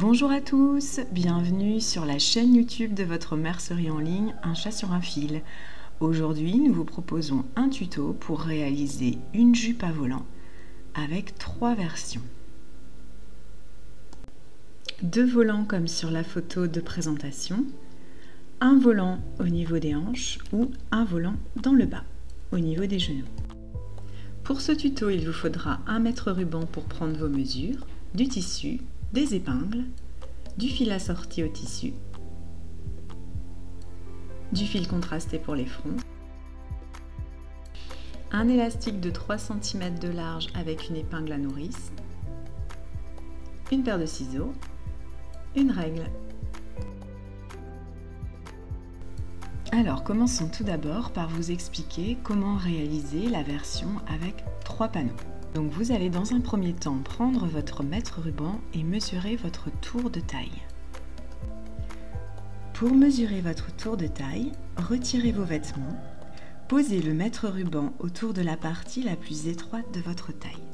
Bonjour à tous, bienvenue sur la chaîne YouTube de votre mercerie en ligne Un chat sur un fil. Aujourd'hui, nous vous proposons un tuto pour réaliser une jupe à volant avec 3 versions. 2 volants comme sur la photo de présentation, un volant au niveau des hanches ou un volant dans le bas, au niveau des genoux. Pour ce tuto, il vous faudra un mètre ruban pour prendre vos mesures, du tissu, des épingles, du fil assorti au tissu, du fil contrasté pour les fronts, un élastique de 3 cm de large avec une épingle à nourrice, une paire de ciseaux, une règle. Alors, commençons tout d'abord par vous expliquer comment réaliser la version avec 3 panneaux. Donc vous allez dans un premier temps prendre votre mètre ruban et mesurer votre tour de taille. Pour mesurer votre tour de taille, retirez vos vêtements, posez le mètre ruban autour de la partie la plus étroite de votre taille.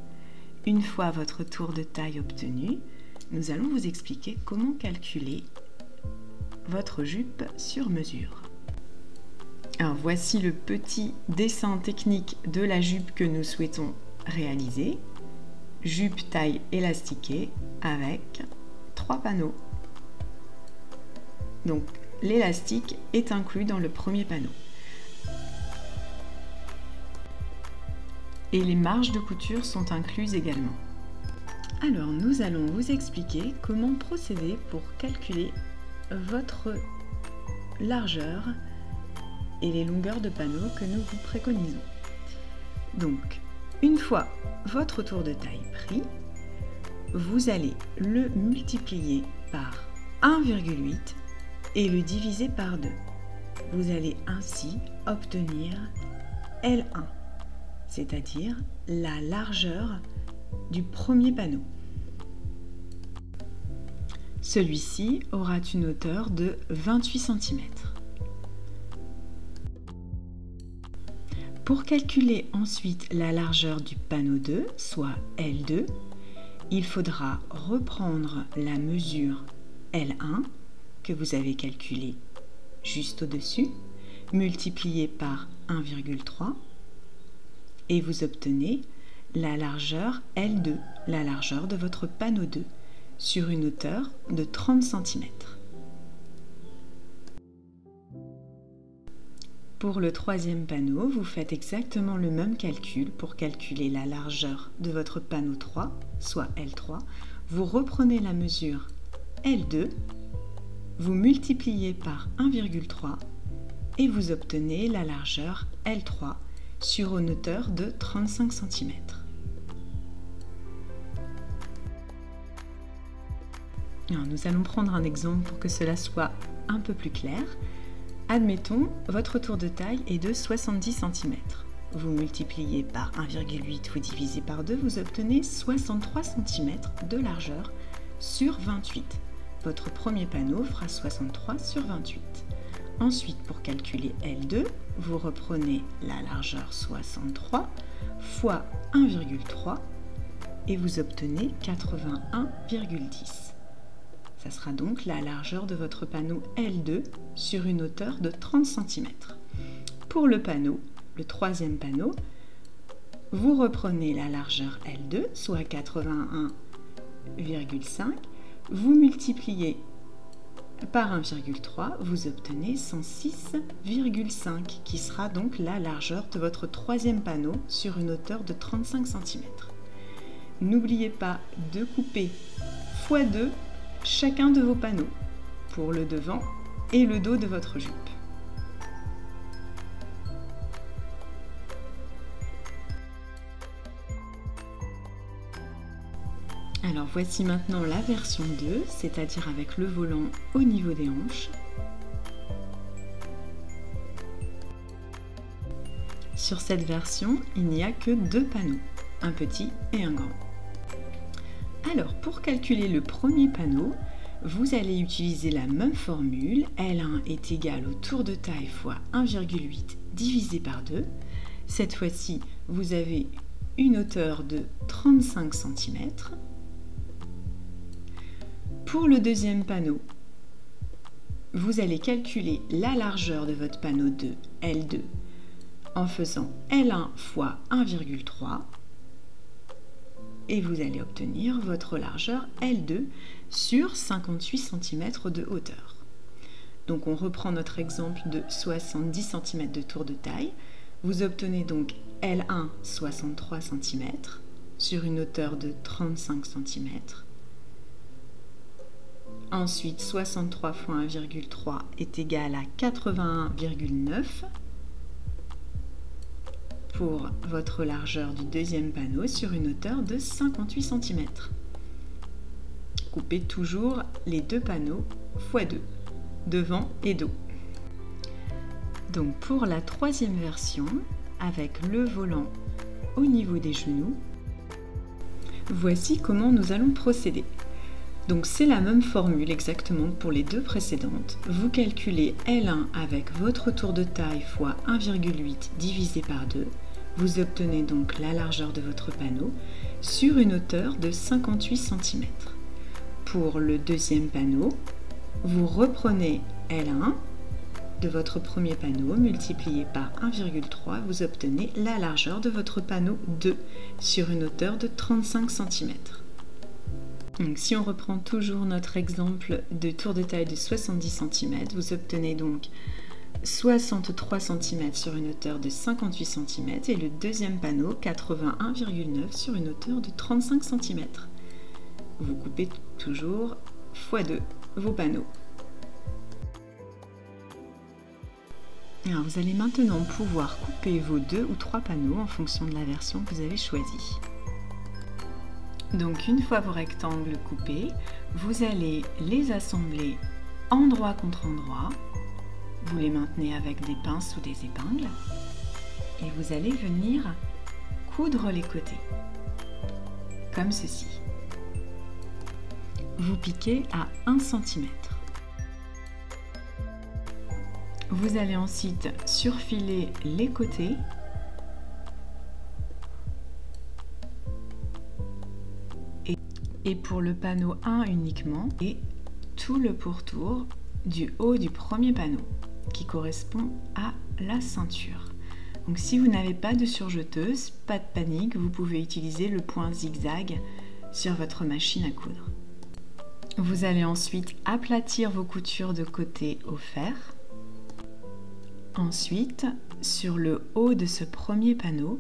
Une fois votre tour de taille obtenu, nous allons vous expliquer comment calculer votre jupe sur mesure. Alors voici le petit dessin technique de la jupe que nous souhaitons réaliser. Jupe taille élastiquée avec 3 panneaux. Donc l'élastique est inclus dans le premier panneau. Et les marges de couture sont incluses également. Alors nous allons vous expliquer comment procéder pour calculer votre largeur et les longueurs de panneaux que nous vous préconisons. Donc, une fois votre tour de taille pris, vous allez le multiplier par 1,8 et le diviser par 2. Vous allez ainsi obtenir L1, c'est-à-dire la largeur du premier panneau. Celui-ci aura une hauteur de 28 cm. Pour calculer ensuite la largeur du panneau 2, soit L2, il faudra reprendre la mesure L1 que vous avez calculée juste au-dessus, multipliée par 1,3 et vous obtenez la largeur L2, la largeur de votre panneau 2, sur une hauteur de 30 cm. Pour le troisième panneau, vous faites exactement le même calcul pour calculer la largeur de votre panneau 3, soit L3. Vous reprenez la mesure L2, vous multipliez par 1,3 et vous obtenez la largeur L3 sur une hauteur de 35 cm. Alors, nous allons prendre un exemple pour que cela soit un peu plus clair. Admettons, votre tour de taille est de 70 cm. Vous multipliez par 1,8, vous divisez par 2, vous obtenez 63 cm de largeur sur 28. Votre premier panneau fera 63 sur 28. Ensuite, pour calculer L2, vous reprenez la largeur 63 fois 1,3 et vous obtenez 81,10. Ça sera donc la largeur de votre panneau L2 sur une hauteur de 30 cm. Pour le panneau, le troisième panneau, vous reprenez la largeur L2, soit 81,5, vous multipliez par 1,3, vous obtenez 106,5, qui sera donc la largeur de votre troisième panneau sur une hauteur de 35 cm. N'oubliez pas de couper x2 chacun de vos panneaux pour le devant et le dos de votre jupe. Alors voici maintenant la version 2, c'est-à-dire avec le volant au niveau des hanches. Sur cette version, il n'y a que 2 panneaux, un petit et un grand. Alors, pour calculer le premier panneau, vous allez utiliser la même formule. L1 est égal au tour de taille fois 1,8 divisé par 2. Cette fois-ci, vous avez une hauteur de 35 cm. Pour le deuxième panneau, vous allez calculer la largeur de votre panneau de L2 en faisant L1 fois 1,3 et vous allez obtenir votre largeur L2 sur 58 cm de hauteur. Donc on reprend notre exemple de 70 cm de tour de taille. Vous obtenez donc L1 63 cm sur une hauteur de 35 cm. Ensuite, 63 fois 1,3 est égal à 81,9 pour votre largeur du deuxième panneau sur une hauteur de 58 cm. Coupez toujours les deux panneaux x 2, devant et dos. Donc pour la troisième version, avec le volant au niveau des genoux, voici comment nous allons procéder. Donc c'est la même formule exactement que pour les deux précédentes. Vous calculez L1 avec votre tour de taille fois 1,8 divisé par 2. Vous obtenez donc la largeur de votre panneau sur une hauteur de 58 cm. Pour le deuxième panneau, vous reprenez L1 de votre premier panneau multiplié par 1,3, vous obtenez la largeur de votre panneau 2 sur une hauteur de 35 cm. Donc, si on reprend toujours notre exemple de tour de taille de 70 cm, vous obtenez donc 63 cm sur une hauteur de 58 cm et le deuxième panneau 81,9 sur une hauteur de 35 cm. Vous coupez toujours x 2 vos panneaux. Alors, vous allez maintenant pouvoir couper vos 2 ou 3 panneaux en fonction de la version que vous avez choisie. Donc une fois vos rectangles coupés, vous allez les assembler endroit contre endroit. Vous les maintenez avec des pinces ou des épingles et vous allez venir coudre les côtés, comme ceci. Vous piquez à 1 cm. Vous allez ensuite surfiler les côtés et pour le panneau 1 uniquement et tout le pourtour du haut du premier panneau qui correspond à la ceinture. Donc si vous n'avez pas de surjeteuse, pas de panique, vous pouvez utiliser le point zigzag sur votre machine à coudre. Vous allez ensuite aplatir vos coutures de côté au fer. Ensuite, sur le haut de ce premier panneau,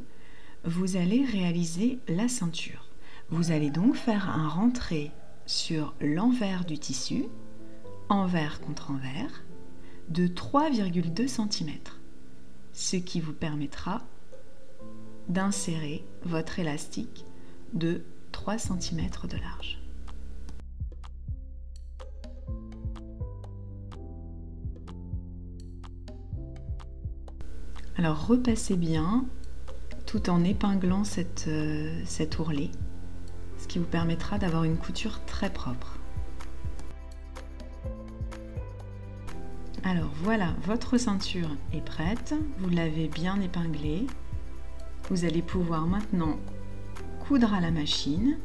vous allez réaliser la ceinture. Vous allez donc faire un rentré sur l'envers du tissu, envers contre envers, de 3,2 cm, ce qui vous permettra d'insérer votre élastique de 3 cm de large. Alors repassez bien tout en épinglant cet ourlet, ce qui vous permettra d'avoir une couture très propre. Alors voilà, votre ceinture est prête, vous l'avez bien épinglée. Vous allez pouvoir maintenant coudre à la machine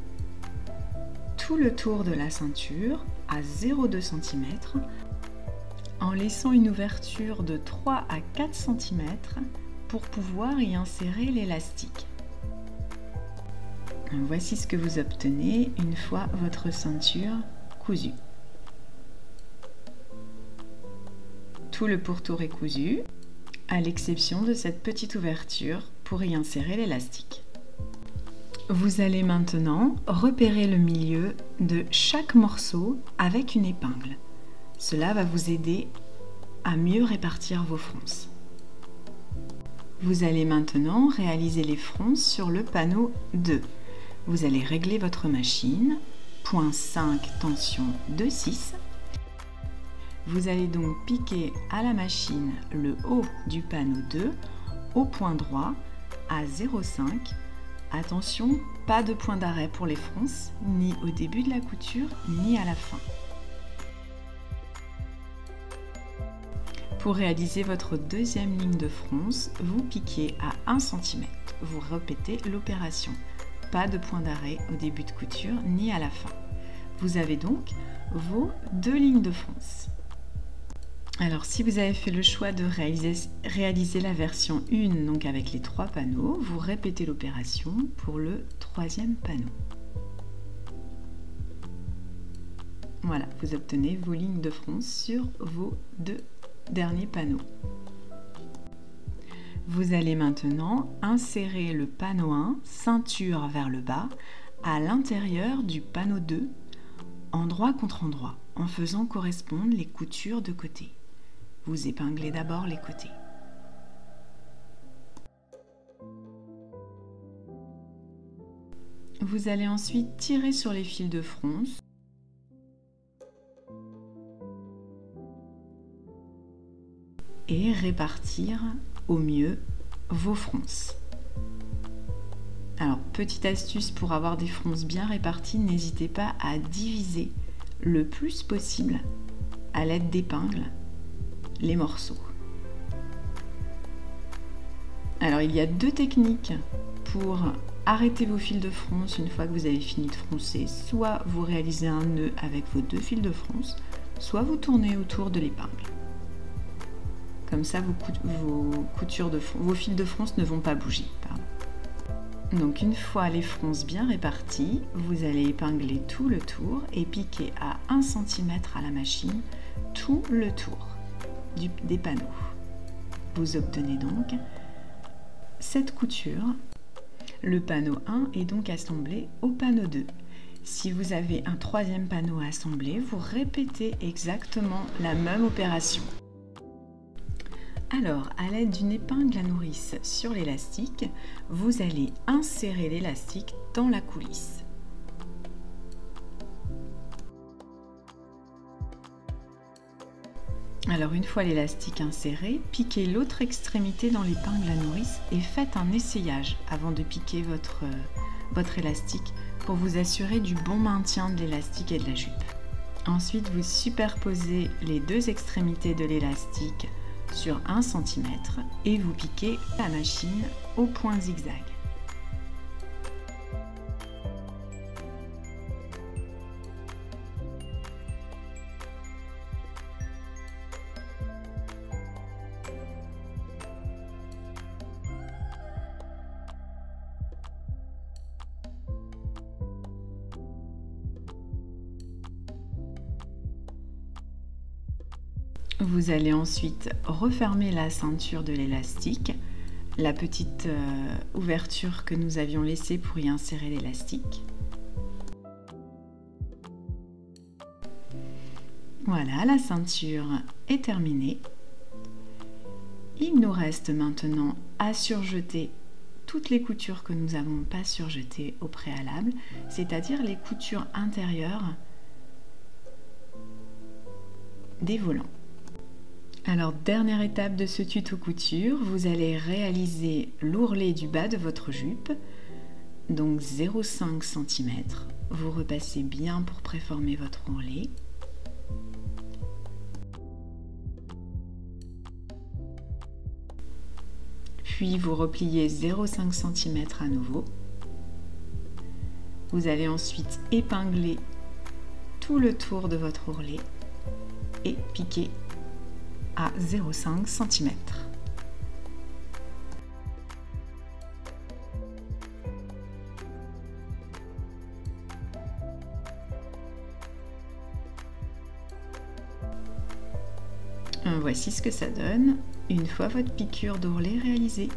tout le tour de la ceinture à 0,2 cm en laissant une ouverture de 3 à 4 cm pour pouvoir y insérer l'élastique. Voici ce que vous obtenez une fois votre ceinture cousue. Tout le pourtour est cousu, à l'exception de cette petite ouverture pour y insérer l'élastique. Vous allez maintenant repérer le milieu de chaque morceau avec une épingle. Cela va vous aider à mieux répartir vos fronces. Vous allez maintenant réaliser les fronces sur le panneau 2. Vous allez régler votre machine, point 5, tension 2,6. Vous allez donc piquer à la machine le haut du panneau 2 au point droit à 0,5. Attention, pas de point d'arrêt pour les fronces, ni au début de la couture, ni à la fin. Pour réaliser votre deuxième ligne de fronce, vous piquez à 1 cm. Vous répétez l'opération. Pas de point d'arrêt au début de couture, ni à la fin. Vous avez donc vos 2 lignes de fronce. Alors si vous avez fait le choix de réaliser la version 1, donc avec les 3 panneaux, vous répétez l'opération pour le 3e panneau. Voilà, vous obtenez vos lignes de fronce sur vos 2 derniers panneaux. Vous allez maintenant insérer le panneau 1, ceinture vers le bas, à l'intérieur du panneau 2, endroit contre endroit, en faisant correspondre les coutures de côté. Vous épinglez d'abord les côtés. Vous allez ensuite tirer sur les fils de fronce et répartir au mieux vos fronces. Alors, petite astuce pour avoir des fronces bien réparties, n'hésitez pas à diviser le plus possible à l'aide d'épingles les morceaux. Alors, il y a 2 techniques pour arrêter vos fils de fronce une fois que vous avez fini de froncer. Soit vous réalisez un nœud avec vos 2 fils de fronce, soit vous tournez autour de l'épingle. Comme ça, vos fils de fronce ne vont pas bouger. Donc une fois les fronces bien réparties, vous allez épingler tout le tour et piquer à 1 cm à la machine tout le tour des panneaux. Vous obtenez donc cette couture. Le panneau 1 est donc assemblé au panneau 2. Si vous avez un 3e panneau à assembler, vous répétez exactement la même opération. Alors, à l'aide d'une épingle à nourrice sur l'élastique, vous allez insérer l'élastique dans la coulisse. Alors, une fois l'élastique inséré, piquez l'autre extrémité dans l'épingle à nourrice et faites un essayage avant de piquer votre élastique pour vous assurer du bon maintien de l'élastique et de la jupe. Ensuite, vous superposez les 2 extrémités de l'élastique sur 1 cm et vous piquez la machine au point zigzag. Vous allez ensuite refermer la ceinture de l'élastique, la petite ouverture que nous avions laissée pour y insérer l'élastique. Voilà, la ceinture est terminée. Il nous reste maintenant à surjeter toutes les coutures que nous n'avons pas surjetées au préalable, c'est-à-dire les coutures intérieures des volants. Alors, dernière étape de ce tuto couture, vous allez réaliser l'ourlet du bas de votre jupe, donc 0,5 cm. Vous repassez bien pour préformer votre ourlet. Puis vous repliez 0,5 cm à nouveau. Vous allez ensuite épingler tout le tour de votre ourlet et piquer à 0,5 cm. Voici ce que ça donne une fois votre piqûre d'ourlet réalisée.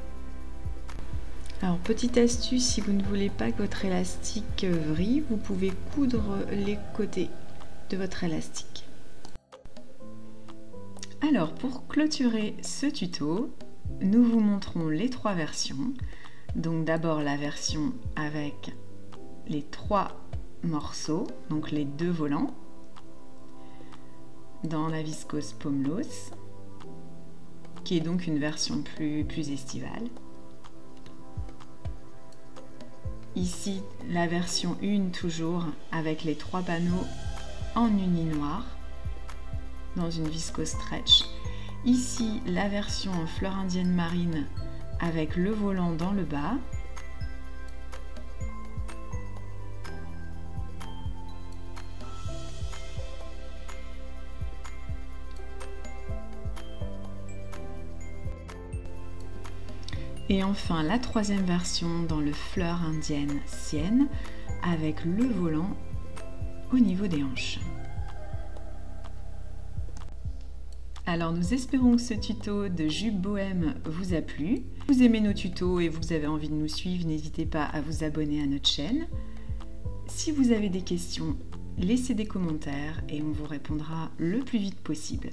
Alors, petite astuce, si vous ne voulez pas que votre élastique vrille, vous pouvez coudre les côtés de votre élastique. Alors, pour clôturer ce tuto, nous vous montrons les 3 versions. Donc d'abord la version avec les 3 morceaux, donc les 2 volants, dans la viscose Pomlos, qui est donc une version plus estivale. Ici, la version 1 toujours avec les 3 panneaux en uni noir dans une viscose stretch. Ici, la version en fleur indienne marine avec le volant dans le bas. Et enfin la troisième version dans le fleur indienne sienne avec le volant au niveau des hanches. Alors nous espérons que ce tuto de jupe bohème vous a plu. Si vous aimez nos tutos et vous avez envie de nous suivre, n'hésitez pas à vous abonner à notre chaîne. Si vous avez des questions, laissez des commentaires et on vous répondra le plus vite possible.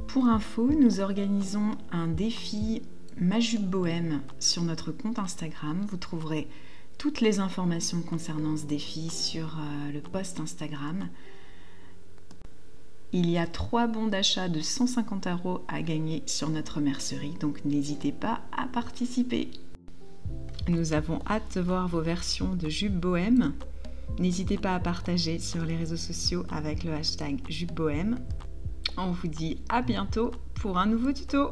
Pour info, nous organisons un défi Ma jupe bohème sur notre compte Instagram. Vous trouverez toutes les informations concernant ce défi sur le post Instagram. Il y a 3 bons d'achat de 150 € à gagner sur notre mercerie, donc n'hésitez pas à participer. Nous avons hâte de voir vos versions de jupe bohème. N'hésitez pas à partager sur les réseaux sociaux avec le hashtag jupe bohème. On vous dit à bientôt pour un nouveau tuto.